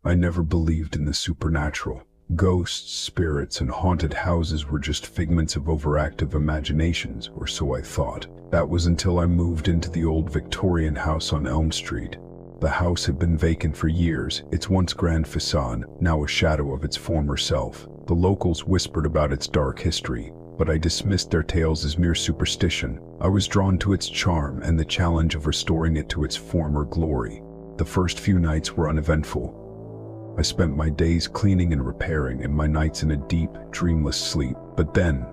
I never believed in the supernatural. Ghosts, spirits, and haunted houses were just figments of overactive imaginations, or so I thought. That was until I moved into the old Victorian house on Elm Street. The house had been vacant for years, its once grand facade now a shadow of its former self. The locals whispered about its dark history, but I dismissed their tales as mere superstition. I was drawn to its charm and the challenge of restoring it to its former glory. The first few nights were uneventful. I spent my days cleaning and repairing, and my nights in a deep, dreamless sleep. But then,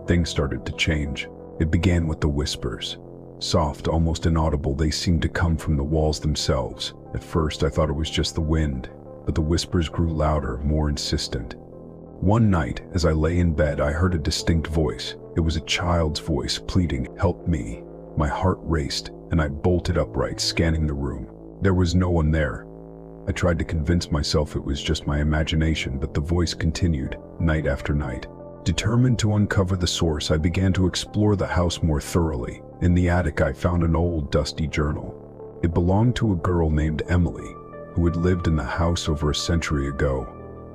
things started to change. It began with the whispers. Soft, almost inaudible, they seemed to come from the walls themselves. At first, I thought it was just the wind, but the whispers grew louder, more insistent. One night, as I lay in bed, I heard a distinct voice. It was a child's voice pleading, "Help me." My heart raced, and I bolted upright, scanning the room. There was no one there. I tried to convince myself it was just my imagination, but the voice continued, night after night. Determined to uncover the source, I began to explore the house more thoroughly. In the attic, I found an old, dusty journal. It belonged to a girl named Emily, who had lived in the house over a century ago.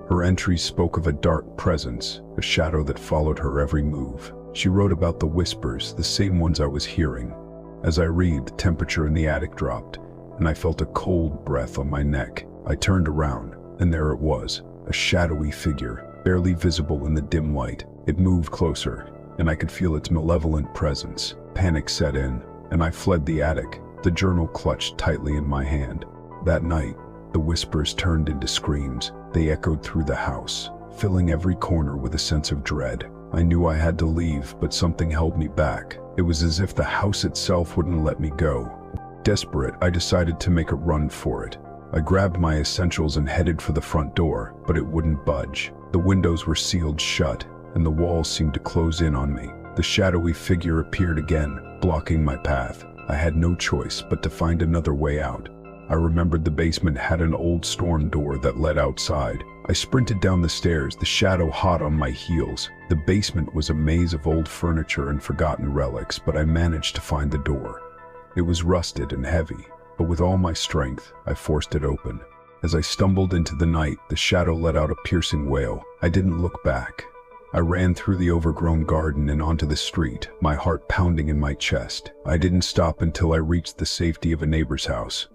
Her entries spoke of a dark presence, a shadow that followed her every move. She wrote about the whispers, the same ones I was hearing. As I read, the temperature in the attic dropped, and I felt a cold breath on my neck. I turned around, and there it was, a shadowy figure, barely visible in the dim light. It moved closer, and I could feel its malevolent presence. Panic set in, and I fled the attic, the journal clutched tightly in my hand. That night, the whispers turned into screams. They echoed through the house, filling every corner with a sense of dread. I knew I had to leave, but something held me back. It was as if the house itself wouldn't let me go. Desperate, I decided to make a run for it. I grabbed my essentials and headed for the front door, but it wouldn't budge. The windows were sealed shut, and the walls seemed to close in on me. The shadowy figure appeared again, blocking my path. I had no choice but to find another way out. I remembered the basement had an old storm door that led outside. I sprinted down the stairs, the shadow hot on my heels. The basement was a maze of old furniture and forgotten relics, but I managed to find the door. It was rusted and heavy, but with all my strength, I forced it open. As I stumbled into the night, the shadow let out a piercing wail. I didn't look back. I ran through the overgrown garden and onto the street, my heart pounding in my chest. I didn't stop until I reached the safety of a neighbor's house.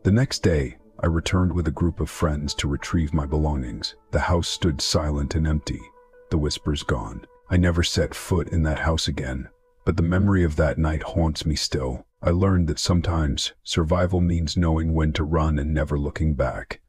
The next day, I returned with a group of friends to retrieve my belongings. The house stood silent and empty, the whispers gone. I never set foot in that house again, but the memory of that night haunts me still. I learned that sometimes survival means knowing when to run and never looking back.